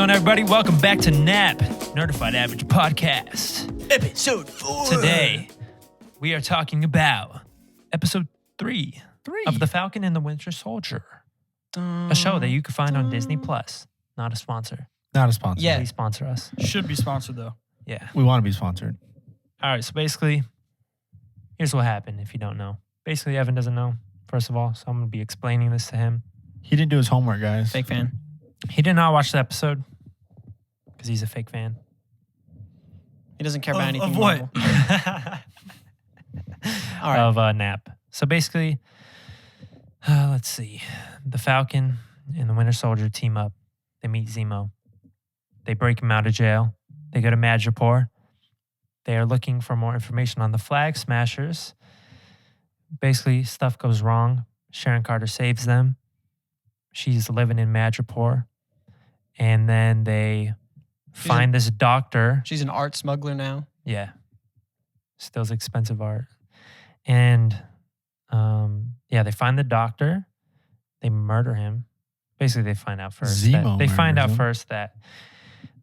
going, everybody? Welcome back to NAP, Nerdified Average Podcast. Episode 4. Today, we are talking about episode 3 of The Falcon and the Winter Soldier, a show that you can find on Disney+. Not a sponsor. Not a sponsor. Yeah. Please sponsor us. Should be sponsored, though. Yeah. We want to be sponsored. All right, so basically, here's what happened if you don't know. Basically, Evan doesn't know, first of all, so I'm going to be explaining this to him. He didn't do his homework, guys. Fake fan. He did not watch the episode because he's a fake fan. He doesn't care about anything. Of what? All right. Of NAP. So basically, let's see. The Falcon and the Winter Soldier team up. They meet Zemo. They break him out of jail. They go to Madripoor. They are looking for more information on the Flag Smashers. Basically, stuff goes wrong. Sharon Carter saves them. She's living in Madripoor. And then they find this doctor. She's an art smuggler now. Yeah. Steals expensive art. And they find the doctor. They murder him. Basically, they find out first. Zemo They find out murders him. first that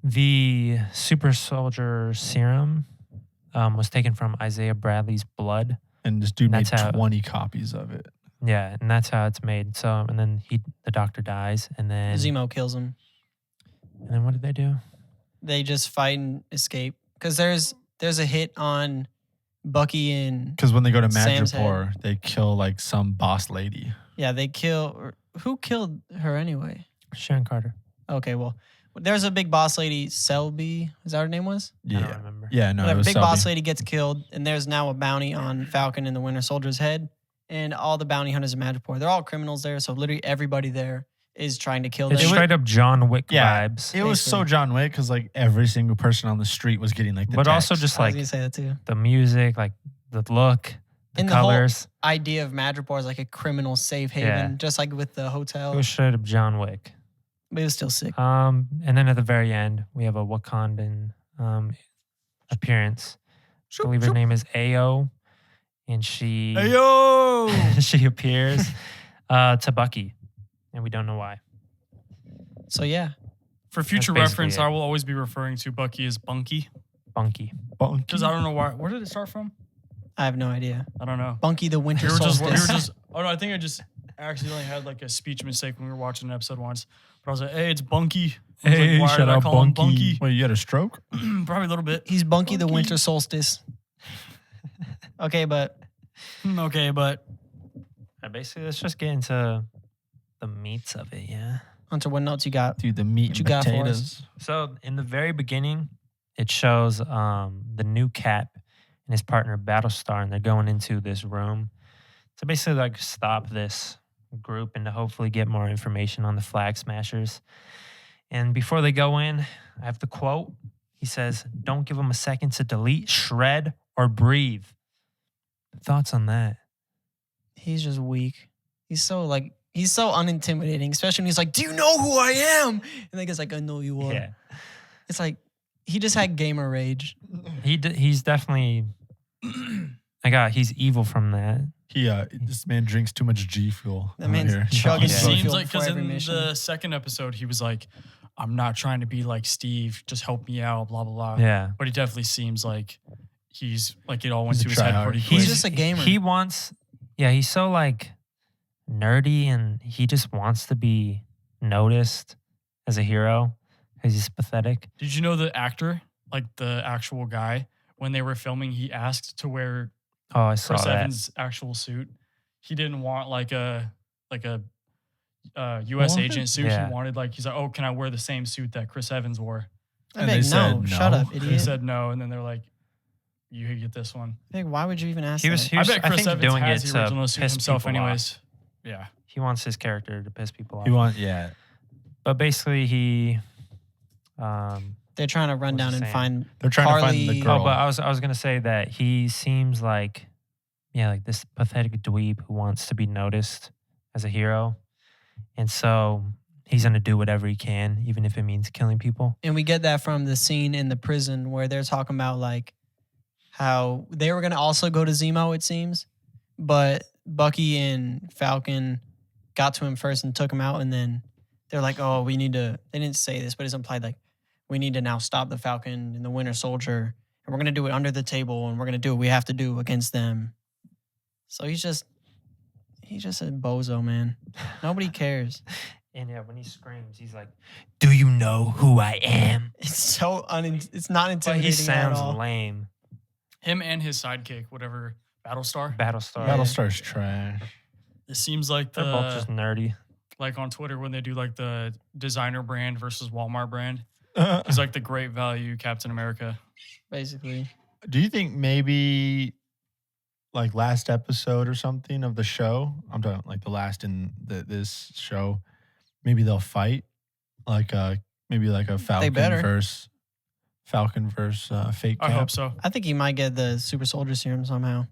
the super soldier serum was taken from Isaiah Bradley's blood. And this dude made That's how- 20 copies of it. Yeah, and that's how it's made. So, and then the doctor dies, and then Zemo kills him. And then what did they do? They just fight and escape. Because there's a hit on Bucky and... Because when they go to Sam's Madripoor, they kill like some boss lady. Yeah, they kill... Who killed her anyway? Sharon Carter. Okay, well, there's a big boss lady, Selby. Is that what her name was? I don't remember. Yeah, no, it Whatever, was big Selby. boss lady gets killed, and there's now a bounty on Falcon and the Winter Soldier's head. And all the bounty hunters in Madripoor, they're all criminals there. So literally everybody there is trying to kill them. It's straight up John Wick vibes. It was so John Wick because like every single person on the street was getting like the But text. also just I was like going to say that too. the music, like the look, the And colors. The whole idea of Madripoor is like a criminal safe haven, Yeah. just like with the hotel. It was straight up John Wick. But it was still sick. And then at the very end, we have a Wakandan appearance. I believe her name is Ayo. And she she appears to Bucky. And we don't know why. So yeah. For future That's basically reference, it. I will always be referring to Bucky as Bunky. Bunky. Because I don't know why. Where did it start from? I have no idea. I don't know. Bunky the Winter We were Solstice. just. Oh no, I think I just accidentally had like a speech mistake when we were watching an episode once. But I was like, "Hey, it's Bunky." I was like, why did I call him Bunky? Wait, you had a stroke? Probably a little bit. He's Bunky the Winter Solstice. Okay, but Okay, but Basically, let's just get into the meats of it, yeah? Hunter, what notes you got? Dude, the meat What and you got for us? potatoes. So in the very beginning, it shows the new Cap and his partner Battlestar, and they're going into this room to basically like stop this group and to hopefully get more information on the Flag Smashers. And before they go in, I have the quote. He says, "Don't give them a second to delete, shred, or breathe." Thoughts on that? He's just weak. He's so unintimidating, especially when he's like, "Do you know who I am?" And the guy's like, "I know you are." Yeah, It's like he just had gamer rage. he's definitely. He's evil from that. This man drinks too much G Fuel. That man's here. chugging it Yeah. G seems Fuel like before because every in mission. the second episode he was like, "I'm not trying to be like Steve. Just help me out." Blah blah blah. Yeah. But he definitely seems like he's like it all went He's a to his head tryhard. pretty He's quick. just a gamer. He wants, he's so like nerdy and he just wants to be noticed as a hero because he's pathetic. Did you know the actor, like the actual guy, when they were filming, he asked to wear Oh, I saw Chris that. Evans' actual suit. He didn't want like a U.S. What? agent suit. Yeah. He wanted he's like, "Oh, can I wear the same suit that Chris Evans wore?" I'm And like, they said no, no. shut up, He idiot. said no, and then they're like, "You could get this one." Like, why would you even ask He was, that? he I was bet Chris I think Evans doing has it the original to suit piss himself, people anyways. off. Yeah. He wants his character to piss people off. Yeah. But basically, he. They're trying to run What's down he and saying? find They're trying to find the Carly- girl. Oh, but I was gonna say that he seems like, like this pathetic dweeb who wants to be noticed as a hero, and so he's gonna do whatever he can, even if it means killing people. And we get that from the scene in the prison where they're talking about like how they were going to also go to Zemo, it seems. But Bucky and Falcon got to him first and took him out. And then they're like, oh, we need to. They didn't say this, but it's implied like we need to now stop the Falcon and the Winter Soldier, and we're gonna do it under the table, and we're gonna do what we have to do against them. So he's just a bozo, man. Nobody cares. And yeah, when he screams, he's like, "Do you know who I am?" It's so it's not But intimidating he sounds at all. lame. Him and his sidekick, whatever, Battlestar. Battlestar. Yeah. Battlestar's trash. It seems like They're both just nerdy. like on Twitter when they do like the designer brand versus Walmart brand. Do He's like the great value Captain America. Basically, you think maybe like last episode or something of the show? I'm talking like the last in this show. Maybe they'll fight like maybe like a Falcon better. versus fake Cap. I hope so. I think he might get the Super Soldier Serum somehow.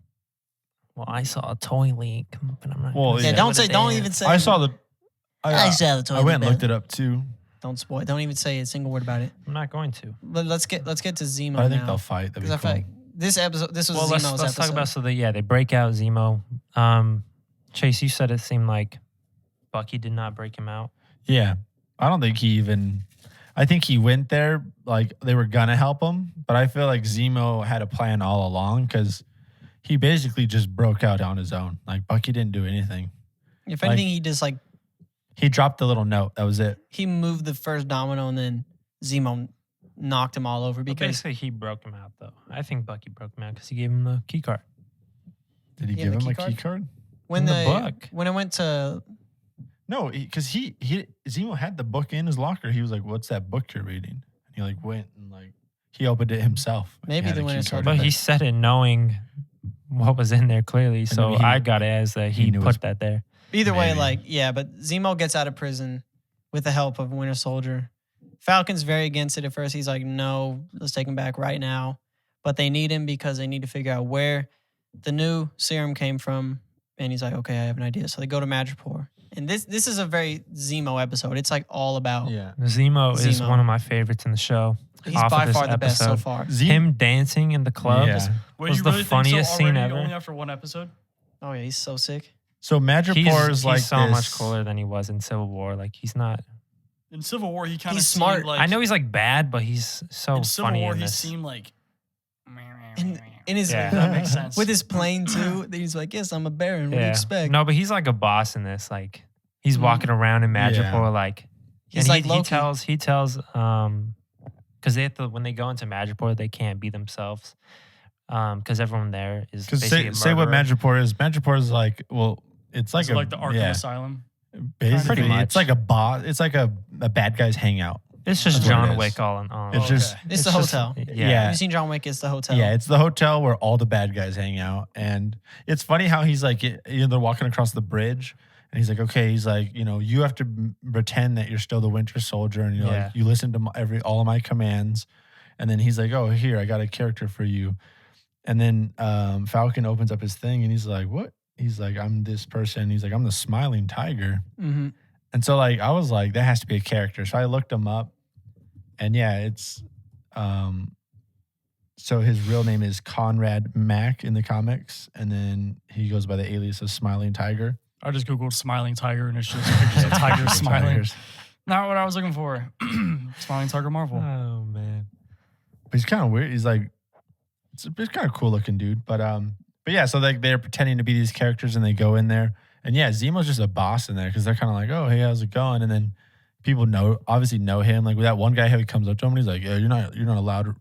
Well, I saw a toy leak, but I'm not. Well, gonna yeah, say don't what say. it Don't is. even say. I saw the. I saw the toy. went and looked it up too. Don't spoil. Don't even say a single word about it. I'm not going to. But let's get to Zemo But I think now. they'll fight. That'd be Because I cool. feel like this episode, this was Well, Zemo's let's episode. talk about they break out Zemo. Chase, you said it seemed like Bucky did not break him out. Yeah. I don't think he even. I think he went there like they were gonna help him, but I feel like Zemo had a plan all along because he basically just broke out on his own. Like Bucky didn't do anything. If like- anything, he just like He dropped the little note. That was it. he moved the first domino and then Zemo knocked him all over But because basically, he broke him out, though. I think Bucky broke him out because he gave him the key card. Did he He give had him the a key key card? when in the the book. when it went to No, because he Zemo had the book in his locker. He was like, "What's that book you're reading?" And he like went and like he opened it himself. He Maybe had the a Winter key card. Soldier- But he said it knowing what was in there clearly, so maybe he- I got it as that he he knew put his- that there. either way, Maybe. like yeah, but Zemo gets out of prison with the help of Winter Soldier. Falcon's very against it at first. He's like, no, let's take him back right now. But they need him because they need to figure out where the new serum came from. And he's like, okay, I have an idea. So they go to Madripoor. And this is a very Zemo episode. It's like all about. Yeah. Zemo is Zemo. one of my favorites in the show. He's off of by this far the best so episode. far. Him dancing in the club Yeah. Wait, was you the really funniest think so scene already, ever. Only after one episode? Oh yeah, he's so sick. So Madripoor is He's like so this, much cooler than he was in Civil War. Like he's not. In Civil War, he kind of He's seemed smart. like. I know he's like bad, but he's so in Civil funny War, in he this. seemed like. In his Yeah. That makes sense. with his plane too. He's like, yes, I'm a baron. What do you expect? No, but he's like a boss in this. Like he's walking around in Madripoor, like He's and like he Loki. tells because they have to when they go into Madripoor, they can't be themselves because everyone there is Because basically say what murderer. Madripoor is. Madripoor is like, well, it's like Is it like the Arkham Asylum. Basically, Pretty much. it's like a boss. It's like a bad guy's hangout. It's just That's what it John is. Wick all in all. It's Oh, just okay. It's the just- hotel. Yeah. Have you seen John Wick? It's the hotel. Yeah, it's the hotel where all the bad guys hang out. And it's funny how he's like, they're walking across the bridge and he's like, okay, he's like, you have to pretend that you're still the Winter Soldier and you're Yeah. like, you listen to all of my commands. And then he's like, oh, here, I got a character for you. And then Falcon opens up his thing and he's like, what? He's like, I'm this person. He's like, I'm the Smiling Tiger. Mm-hmm. And so like, I was like, that has to be a character. So I looked him up. And yeah, it's so his real name is Conrad Mack in the comics, and then he goes by the alias of Smiling Tiger. I just Googled Smiling Tiger and it's just pictures of tigers smiling. Tigers. Not what I was looking for. Smiling Tiger Marvel. Oh man. But he's kind of weird. He's like, it's kind of cool looking dude. But yeah, so like they're pretending to be these characters and they go in there, and yeah, Zemo's just a boss in there because they're kind of like, oh hey, how's it going? And then people obviously know him. Like with that one guy who comes up to him and he's like, yeah, you're not allowed,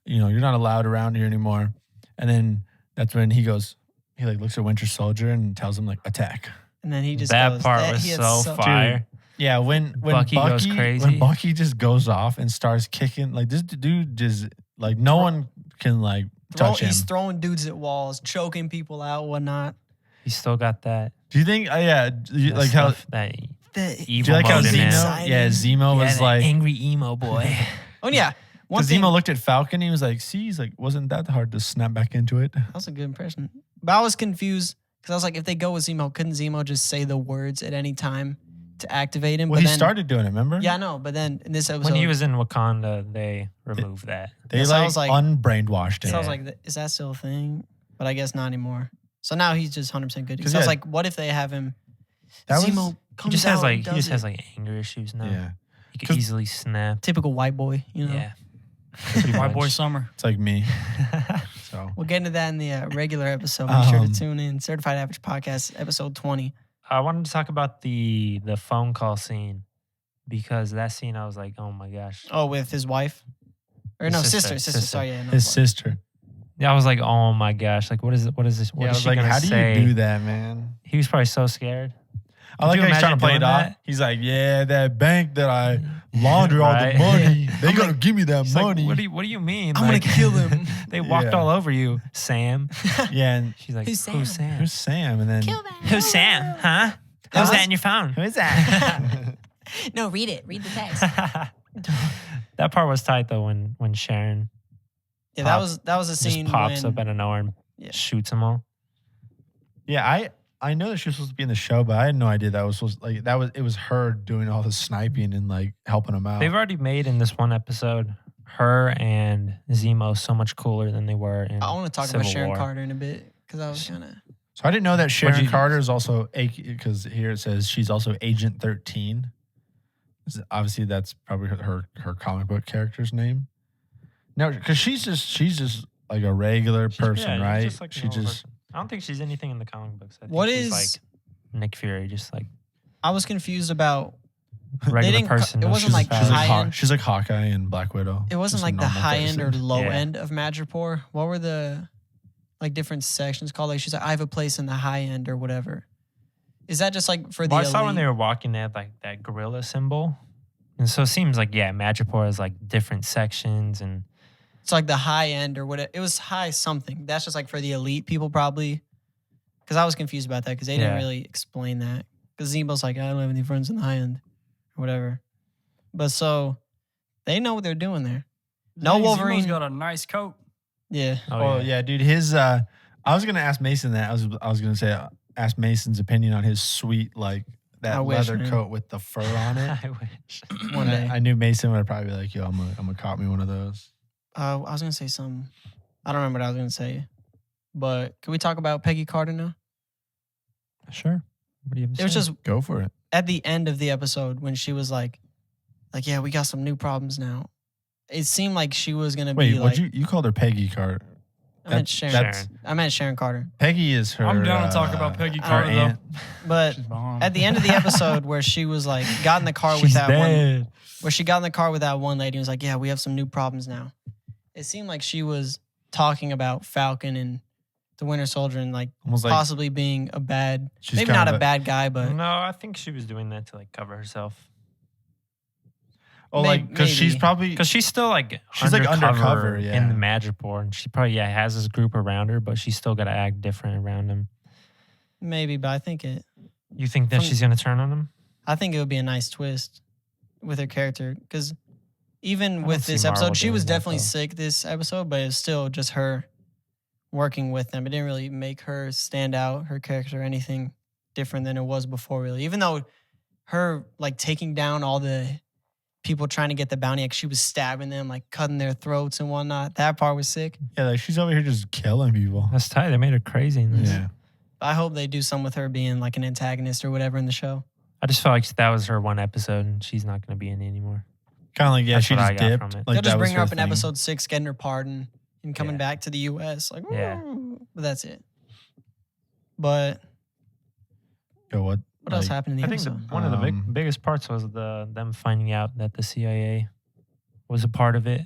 you're not allowed around here anymore. And then that's when he like looks at Winter Soldier and tells him like attack. And then he just That goes, part that- was he had so fire. Yeah, when Bucky goes crazy. when Bucky just goes off and starts kicking, like this dude just like no one can like touch him. He's throwing dudes at walls, choking people out, whatnot. He still got that. Do you think? Yeah, that like how? stuff, that The, Do you evil like how mode in Zemo? there. Yeah, Zemo was that like. angry emo boy. oh yeah, one Because thing. Zemo looked at Falcon, he was like, "See, he's like, wasn't that hard to snap back into it?" That was a good impression. But I was confused because I was like, if they go with Zemo, couldn't Zemo just say the words at any time to activate him? Well, but he then, started doing it. Remember? Yeah, I know. But then in this episode, When he was in Wakanda, they removed that. They Yeah, so I like, was like- unbrainwashed him. so I was like, is that still a thing? But I guess not anymore. So now he's just 100% good. 'Cause So I was yeah, like, what if they have him? That was- Zemo He just has like anger issues now. Yeah. He could easily snap. Typical white boy, you know. Yeah. White boy summer. It's like me. So We'll get into that in the regular episode. Make sure to tune in. Certified Average Podcast, episode 20. I wanted to talk about the phone call scene because that scene I was like, oh my gosh. Oh, with his wife? Or His no, sister. sister. Sorry, yeah. No, his sister. Yeah, I was like, oh my gosh, like what is this? What Yeah, is I was she like, gonna how do say? you do that, man? He was probably so scared. I like you how he's trying to imagine play it doing off. that? He's like, yeah, that bank that I launder all the Right. money, they gotta give me that She's like, money. what do you mean? I'm Like, gonna kill him. They walked Yeah. all over you, Sam. Yeah, and She's like, Who's who's Sam? Sam? who's Sam? And then Who's Sam? Huh? That Who's was- that in your phone? who is that? No, read it. Read the text. That part was tight though when Sharon Yeah, that was a just scene pops when up out of nowhere and Yeah. shoots them all. Yeah, I know that she was supposed to be in the show, but I had no idea that was supposed it was her doing all the sniping and like helping him out. They've already made in this one episode her and Zemo so much cooler than they were in I want to talk Civil about Sharon War. Carter in a bit because I was kind of So I didn't know that Sharon you- Carter is also because here it says she's also Agent 13. Obviously, that's probably her comic book character's name. No, because she's just like a regular person, Yeah, right? just like a She normal just person. I don't think she's anything in the comic books. I think What she's is- like Nick Fury, just like I was confused about. regular didn't co- person. it no wasn't like superpowers. she's like high end. she's like Hawkeye and Black Widow. It wasn't Just a like the normal high end or person. low Yeah. end of Madripoor. What were the like different sections called? Like she's like, I have a place in the high end or whatever. Is that just like for the Well, I saw when elite? they were walking, they had like that gorilla symbol, and so it seems like Madripoor has like different sections and. It's like the high end or whatever. It was high something. That's just like for the elite people probably. Because I was confused about that because they didn't Yeah. really explain that. Because Zemo's like, I don't have any friends in the high end or whatever. But so they know what they're doing there. No Wolverine. Zemo's got a nice coat. Yeah. Oh yeah, dude. His I was gonna ask Mason that. I was gonna say ask Mason's opinion on his sweet like that I wish, leather man. coat with the fur on it. I wish. One day. I knew Mason would probably be like, yo, I'm gonna cop me one of those. I was going to say something. I don't remember what I was going to say. But can we talk about Peggy Carter now? Sure. What do you have to It was say? just Go for it. at the end of the episode when she was like, yeah, we got some new problems now. It seemed like she was going to Wait, be what like, you called her Peggy Carter? I meant Sharon. Sharon. I meant Sharon Carter. Peggy is her. I'm down to talk about Peggy our Carter though. aunt. But She's bomb. at the end of the episode where she was like, got in the car with She's that one, dead. where she got in the car with that one lady and was like, yeah, we have some new problems now. It seemed like she was talking about Falcon and the Winter Soldier and like Almost like possibly being a bad, she's maybe kind not of a bad guy, but No, I think she was doing that to like cover herself Oh, like because she's maybe. probably because she's still like She's, like, undercover, in yeah. the Madripoor, and she probably has this group around her, but she's still got to act different around him. maybe, but You think that From- she's gonna turn on him? I think it would be a nice twist with her character because even don't with see this Marvel episode, she doing was that, definitely though. sick this episode, but it's still just her working with them. It didn't really make her stand out, her character, anything different than it was before, really. Even though her like taking down all the people trying to get the bounty, like she was stabbing them, like cutting their throats and whatnot. That part was sick. yeah, like she's over here just killing people. That's tight. They made her crazy in this. Yeah, I hope they do some with her being like an antagonist or whatever in the show. I just felt like that was her one episode, and she's not gonna be in it anymore. kind of like That's she what I just got dipped. from it. Like They'll just that was bring her up in thing. episode 6, getting her pardon and coming Yeah. back to the U.S. Like, Yeah. "Ooh," but that's it. But Yo, what? what else like, happened in the I think episode? one of the Um, biggest parts was them finding out that the CIA was a part of it.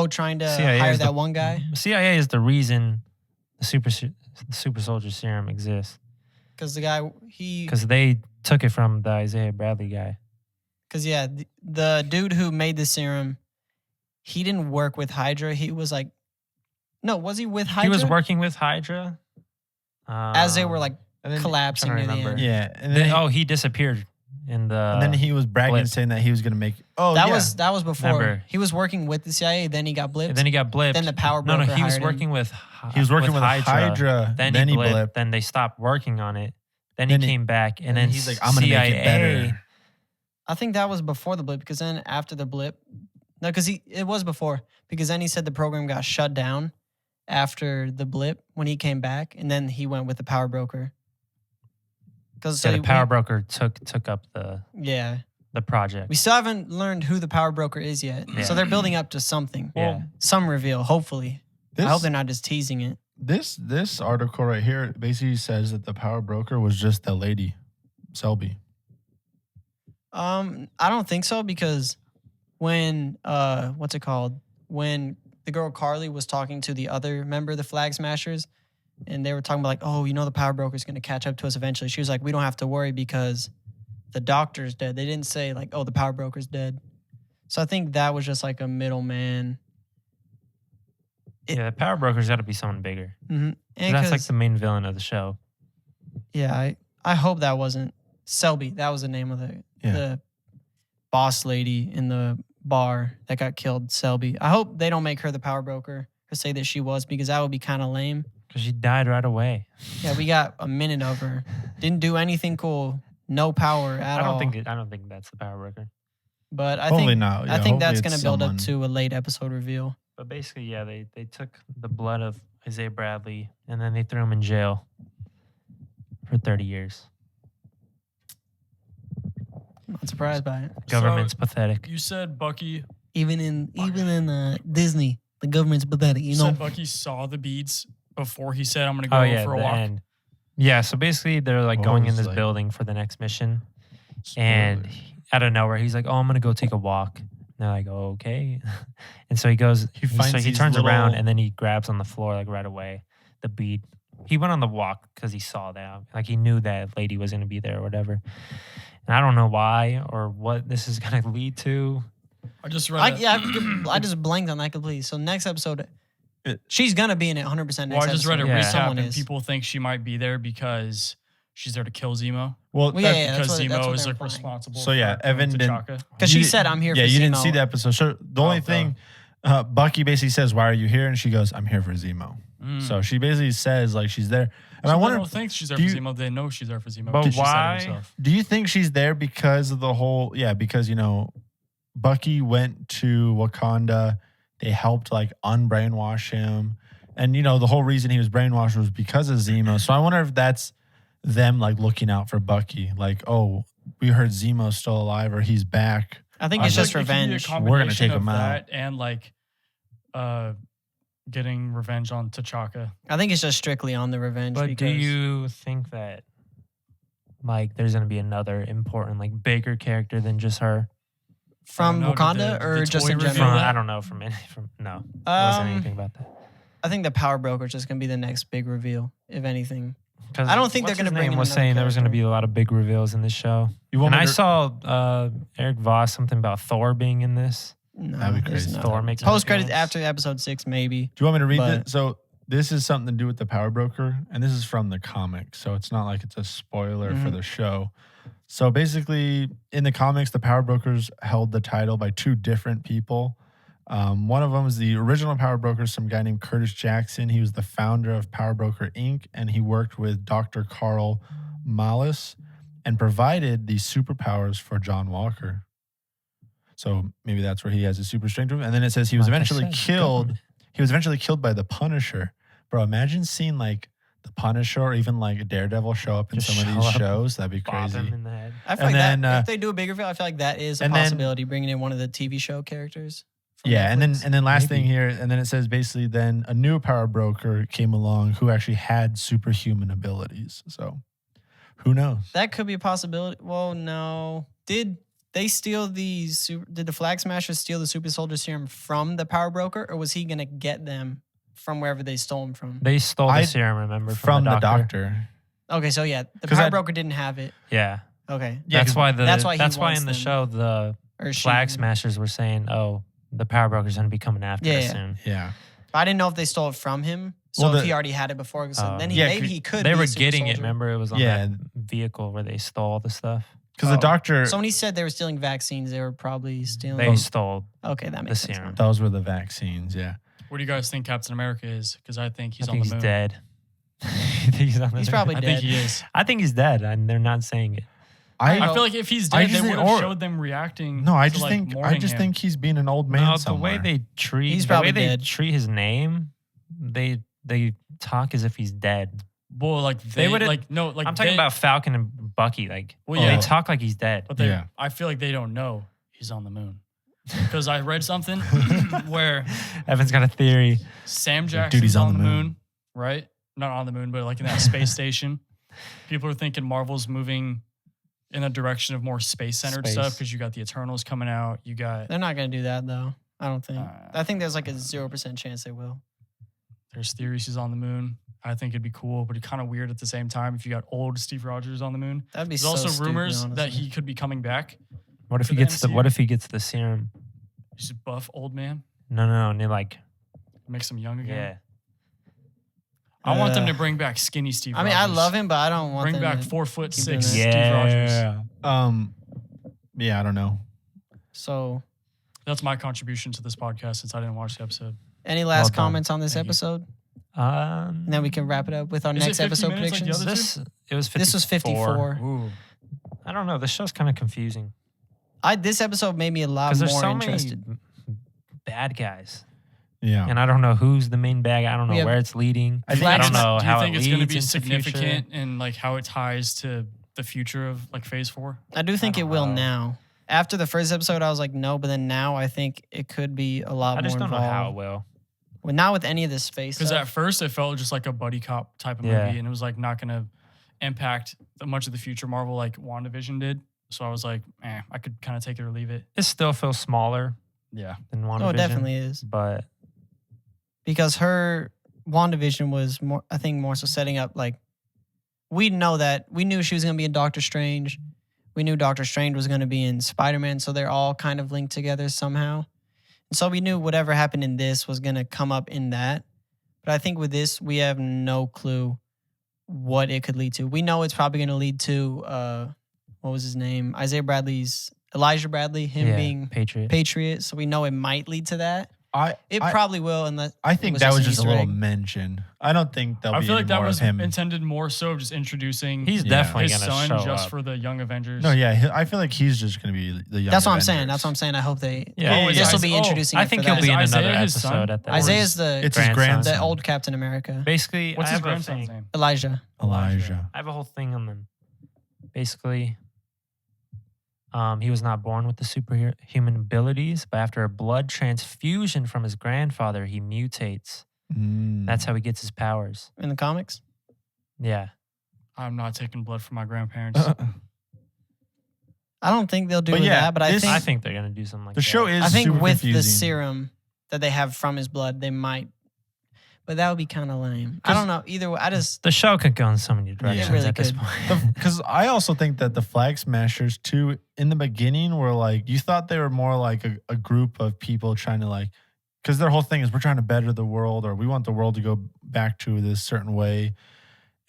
Trying to CIA hire is that the- one guy CIA is the reason the super soldier serum exists because the guy because they took it from the Isaiah Bradley guy. the dude who made the serum, he didn't work with Hydra. He was like, no, was he with Hydra? He was working with Hydra as they were like and then, collapsing trying near to the remember. end. yeah, and then he disappeared in the. and then he was bragging blip. saying that he was gonna make. Oh, That yeah. was before. Remember. He was working with the CIA. Then he got blipped. then he got blipped. Then the power no, broker he was hired him. working with. He was working with Hydra. Then, Then he he blipped. blipped. Then they stopped working on it. Then Then he he- came back, and and then he's like, I'm gonna CIA, make it better. I think that was before the blip because then after the blip, no, because it was before because then he said the program got shut down after the blip when he came back, and then he went with the power broker. Because the power broker took up the project. We still haven't learned who the power broker is yet. Yeah. So they're building up to something. Yeah. Some reveal, hopefully. I hope they're not just teasing it. This article right here basically says that the power broker was just the lady, Selby. I don't think so because when what's it called? When the girl Carly was talking to the other member of the Flag Smashers, and they were talking about like, oh, you know, the power broker's going to catch up to us eventually. She was like, we don't have to worry because the doctor's dead. They didn't say like, oh, the power broker's dead. So I think that was just like a middleman. The power broker's got to be someone bigger. Mm-hmm. That's like the main villain of the show. Yeah, I hope that wasn't Selby. That was the name of the boss lady in the bar that got killed, Selby. I hope they don't make her the power broker or say that she was, because that would be kind of lame. Because she died right away. Yeah, we got a minute of her. Didn't do anything cool. No power at all. I don't think that's the power broker. But I Hopefully think not. Yeah, I think that's hopefully going to it's build someone- up to a late episode reveal. But basically, yeah, they took the blood of Isaiah Bradley and then they threw him in jail for 30 years. Not surprised by it. Government's pathetic. You said Bucky. Even in Disney, the government's pathetic. You know. Said Bucky saw the beads before he said, "I'm going to go for a the walk." end. Yeah, so basically they're like What going in was, this like- building for the next mission, and out of nowhere he's like, "Oh, I'm gonna go take a walk." And they're like, "Oh, okay," and so he goes. He finds so he these turns around little- and then he grabs on the floor like right away the bead. He went on the walk because he saw that, like he knew that lady was gonna be there or whatever. And I don't know why or what this is gonna lead to. I just read. I just blanked on that completely. So next episode, she's gonna be in it 100%. Well, I just read a Yeah. recap, Someone and is. people think she might be there because she's there to kill Zemo. Well, Well, yeah, that- yeah, that's Because what Zemo they're is like implying. responsible. So, yeah, for Evan killing didn't- T'Chaka. Because she said, "I'm here for Yeah, you didn't Zemo." see the episode. So the only thing, Bucky basically says, "Why are you here?" And she goes, "I'm here for Zemo." So she basically says like she's there. And I I wonder, don't think she's there do for you- Zemo. They know she's there for Zemo. But because she said it why? herself. do you think she's there because of the whole? Yeah, because Bucky went to Wakanda. They helped like unbrainwash him, and the whole reason he was brainwashed was because of Zemo. So I wonder if that's them like looking out for Bucky. Like, oh, we heard Zemo's still alive or he's back. I think I it's feel just like it could be a revenge. We're gonna combination take of him out. that and like getting revenge on T'Chaka. I think it's just strictly on the revenge. But because do you think that like there's gonna be another important like bigger character than just her? from I don't know, Wakanda did or the just toy in reveal general? that? I don't know no. It wasn't anything about that. I think the power broker is just gonna be the next big reveal, if anything. 'Cause I don't think they're what's gonna his bring name in was another saying there was gonna character. be a lot of big reveals in this show. You want And me I to- saw Eric Voss something about Thor being in this. No, That'd be there's crazy. no. Thor makes Post credits appearance. after episode 6, maybe. Do you want me to read But- this? So this is something to do with the power broker, and this is from the comics. So it's not like it's a spoiler for Mhm. the show. So basically, in the comics, the power brokers held the title by two different people. One of them is the original power broker, some guy named Curtis Jackson. He was the founder of Power Broker Inc., and he worked with Dr. Carl Malus and provided these superpowers for John Walker. So maybe that's where he has his super strength. And then it says he was Like I eventually said, killed. government. He was eventually killed by the Punisher. Bro, imagine seeing like the Punisher or even like Daredevil show up in Just some of show these up, shows. That'd be Bob him crazy. in the head. I feel And like then, that if they do a big reveal, I feel like that is a and then- possibility. Bringing in one of the TV show characters. from Yeah, and Netflix. then last thing Maybe. here, and then it says basically then a new power broker came along who actually had superhuman abilities. So who knows? that could be a possibility. Well, no. Did they steal the Did the Flag Smashers steal the Super Soldier Serum from the power broker, or was he gonna get them from wherever they stole them from? They stole the I- serum, remember, From the doctor. doctor. Okay, so yeah, the 'Cause power I- broker didn't have it. Yeah. Okay, Yeah, that's 'cause why that's why he in wants the them. show the or she. Flag Smashers were saying, "Oh, the Power Broker's gonna be coming after Yeah, us yeah. soon." Yeah. I didn't know if they stole it from him. So Well, if the- he already had it before, so then Yeah, maybe he could. They be were a super getting it. soldier. Remember, it was on Yeah. that vehicle where they stole all the stuff. Because the Oh. doctor, So when he said they were stealing vaccines, they were probably stealing. They stole Okay, that makes sense. serum. now. those were the vaccines. Yeah. What do you guys think Captain America is? Because I think he's I on think the he's moon. dead. I think he's on the He's moon. probably I dead. think he is. I think he's dead, and they're not saying it. I I feel like if he's I dead, just they think- would have or- showed them reacting. No, I to, just like, think mourning him. he's being an old man No, the somewhere. way they He's treat, the way probably they dead. treat his name, they talk as if he's dead. Well, like they would've- like no like I'm talking about Falcon and Bucky. Like, Well, yeah. they talk like he's dead. But they, Yeah. I feel like they don't know he's on the moon because I read something where Evan's got a theory. Sam Dude, Jackson's he's on the moon, right? Not on the moon, but like in that space station. People are thinking Marvel's moving in a direction of more space-centered Space. stuff because you got the Eternals coming out. You got They're not going to do that, though. I don't think. I think there's like a 0% chance they will. there's theories he's on the moon. I think it'd be cool, but it's kind of weird at the same time if you got old Steve Rogers on the moon. That'd be There's so also stupid, rumors that honestly. he could be coming back. What if For he the gets the MCU? What if he gets the serum? He's a buff old man. No, and they like, Makes him young again. yeah. I want them to bring back skinny Steve I Rogers. mean, I love him, but I don't want Bring them back to 4'6" keep doing Steve that. Rogers. Yeah, I don't know. So, That's my contribution to this podcast since I didn't watch the episode. any last Well done. comments on this Thank you. episode? And then we can wrap it up with our Is it next 50 episode minutes like the predictions. other It was 54. This was 54. Ooh. I don't know. This show's kind of confusing This episode made me a lot because more there's so interested. many bad guys, Yeah. and I don't know who's the main bad guy. I don't know We have- where it's leading. I think I don't it's- know Do you how think it it's going to leads be into the future. significant in like how it ties to the future of like Phase 4? I do think it don't will know. now. After the first episode, I was like, no, but then now I think it could be a lot I just more don't know how it involved. will. Well, not with any of this space Because stuff. at first it felt just like a buddy cop type of Yeah. movie, and it was like not going to impact much of the future Marvel like WandaVision did. So I was like, I could kind of take it or leave it. It still feels smaller Yeah. than WandaVision. Oh, it definitely is. But Because her WandaVision was more, I think, more so setting up like, we knew she was going to be in Doctor Strange. We knew Doctor Strange was going to be in Spider-Man. So they're all kind of linked together somehow. And so we knew whatever happened in this was going to come up in that. But I think with this, we have no clue what it could lead to. We know it's probably going to lead to, what was his name? Elijah Bradley, him yeah, being Patriot. Patriot. So we know it might lead to that. It probably will, unless I think was that just was an just a Easter little egg. mention. I don't think there'll I be feel any like that more was of him. intended more so of just introducing He's Yeah. definitely his going to son show just up. for the Young Avengers. No, yeah, I feel like he's just going to be the young. That's what I'm saying. Avengers. That's what I'm saying. I hope they. Yeah. Oh, is this will Isaiah- be introducing. I it think for he'll that. be in Is another Isaiah his son? episode at the Isaiah's the It's his grandson. the old Captain America. Basically, What's I his have a grandson's thing. name? Elijah. Elijah. I have a whole thing on them. Basically, he was not born with the superhuman abilities, but after a blood transfusion from his grandfather, he mutates. That's how he gets his powers. In the comics. Yeah. I'm not taking blood from my grandparents. I don't think they'll do But yeah, that, but I this- think I think they're going to do something like The that. show is. I think super with the confusing. serum that they have from his blood, they might. But that would be kind of lame. I don't know. Either way, The show could go in so many directions really at this could. point. Because I also think that the Flag Smashers too, in the beginning, were like you thought they were more like a group of people trying to like, because their whole thing is we're trying to better the world or we want the world to go back to this certain way,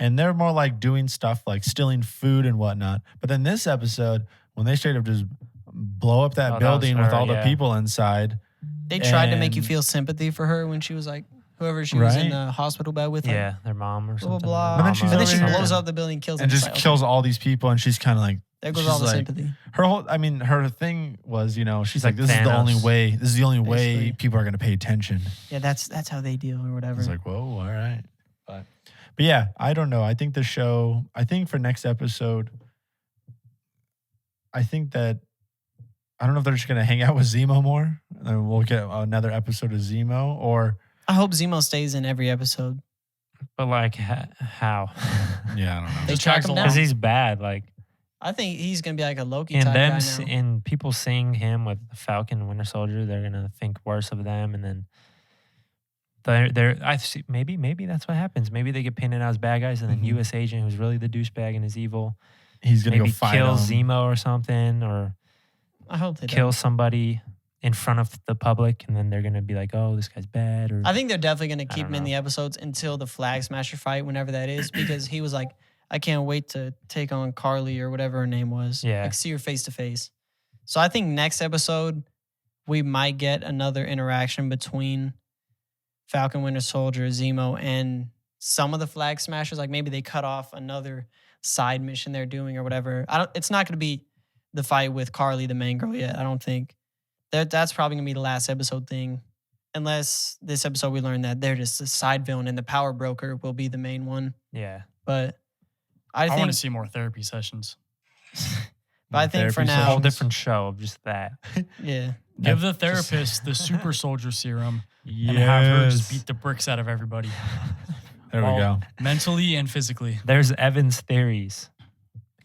and they're more like doing stuff like stealing food and whatnot. But then this episode, when they straight up just blow up that Oh, that was building with her, all the yeah. people inside, they tried to make you and- feel sympathy for her when she was like whoever she was in Right. the hospital bed with. Like, Yeah, their mom or blah something. blah blah. But then she's But then she over here- blows up the building, kills and him. It's just like, kills okay, all these people, and she's kind of like. there goes she's all the like- sympathy. Her whole, I mean, her thing was, she's like, like this is the only Thanos. way. This is the only way Basically. people are going to pay attention. Yeah, that's how they deal or whatever. It's like, whoa, all right. But yeah, I don't know. I think the show, for next episode, I think that, I don't know if they're just going to hang out with Zemo more. And we'll get another episode of Zemo or, I hope Zemo stays in every episode. But like, how? yeah, I don't know. They Just track tags him along. Because down. he's bad. Like, I think he's gonna be like a Loki and type them guy now. and people seeing him with Falcon and Winter Soldier, they're gonna think worse of them, and then maybe that's what happens. Maybe they get painted out as bad guys, and then Mhm. U.S. agent who's really the douchebag and is evil, He's going to maybe go fight kill him. Zemo or something, or I hope they kill don't. somebody in front of the public, and then they're gonna be like, "Oh, this guy's bad." Or I think they're definitely gonna I keep don't him in know. the episodes until the Flag Smasher fight, whenever that is, because he was like, I can't wait to take on Carly or whatever her name was. Yeah. Like see her face to face. So I think next episode we might get another interaction between Falcon, Winter Soldier, Zemo, and some of the Flag Smashers. Like maybe they cut off another side mission they're doing or whatever. It's not gonna be the fight with Carly, the main girl, yet. I don't think. That's probably gonna be the last episode thing. unless this episode we learned that they're just a side villain and the power broker will be the main one. Yeah. But I I want think, to see more therapy sessions. but I think for Therapy A now, whole different show of just that. yeah, Give the Just- therapist the super soldier serum and have her just beat the bricks out of everybody, There we go. mentally and physically. There's Evan's theories.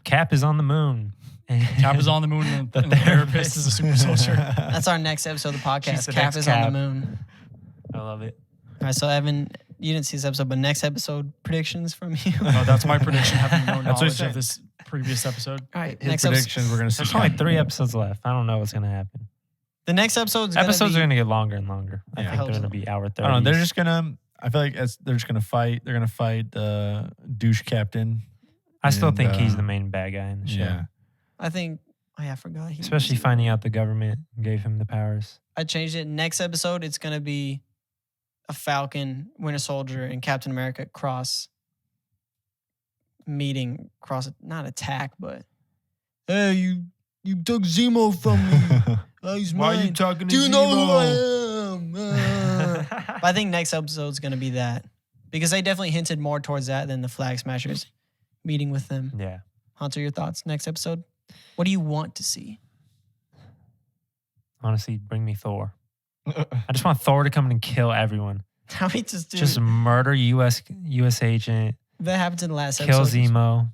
Cap is on the moon. Cap is on the moon and the therapist is a super soldier. that's our next episode of the podcast. the Cap next is on Cap. the moon. I love it. All right, so Evan, you didn't see this episode, but next episode predictions from you. No, that's my prediction, having no That's what he knowledge said. of this previous episode. All right, His next episode. predictions, we're going to see. There's only 3 episodes left. I don't know what's going to happen. The next episode's Episodes are gonna going to get longer and longer. I Yeah. think Hope they're so. going to be hour 30. I don't know. They're just going to, I feel like they're just going to fight. They're going to fight the douche captain. I still and, think he's the main bad guy in the show. Yeah. I think. Oh yeah, I forgot. He Especially was- finding out the government gave him the powers. I changed it. Next episode, it's gonna be a Falcon, Winter Soldier, and Captain America cross not attack, but hey, you took Zemo from me. Oh, he's Why are you mine. talking to Do you know who I Zemo? am? But I think next episode's gonna be that because they definitely hinted more towards that than the Flag Smashers meeting with them. Yeah. Hunter, your thoughts? Next episode, what do you want to see? Honestly, bring me Thor. I just want Thor to come in and kill everyone. How we just do Just murder U.S. agent, that happened in the last kill episode. Zemo.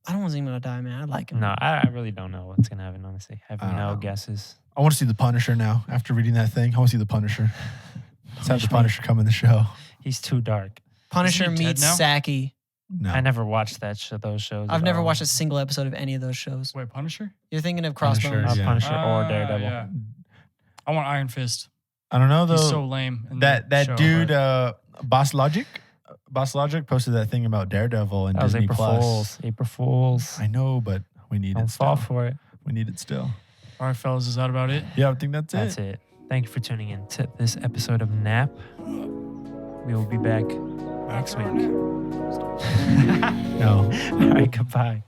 I don't want Zemo to die, man. I like him. No, I really don't know what's going to happen, honestly. I have I don't no know. guesses. I want to see the Punisher now. After reading that thing, I want to see the Punisher. Let's have the Punishment. Punisher come in the show. He's too dark. Punisher Isn't he dead meets now? Saki. No. I never watched those shows. I've at never all. watched a single episode of any of those shows. Wait, Punisher? You're thinking of Punisher, Crossbones. yeah. Punisher or Ah, Daredevil. yeah. I want Iron Fist. I don't know though. He's so lame. In that show, dude, but- Boss Logic posted that thing about Daredevil and That was Disney April Plus. Fools. April Fools. I know, but we need Don't it fall still. for it. We need it still. All right, fellas, is that about it? Yeah, I think that's That's it. Thank you for tuning in to this episode of Nap. We will be back next week. No. All right, goodbye.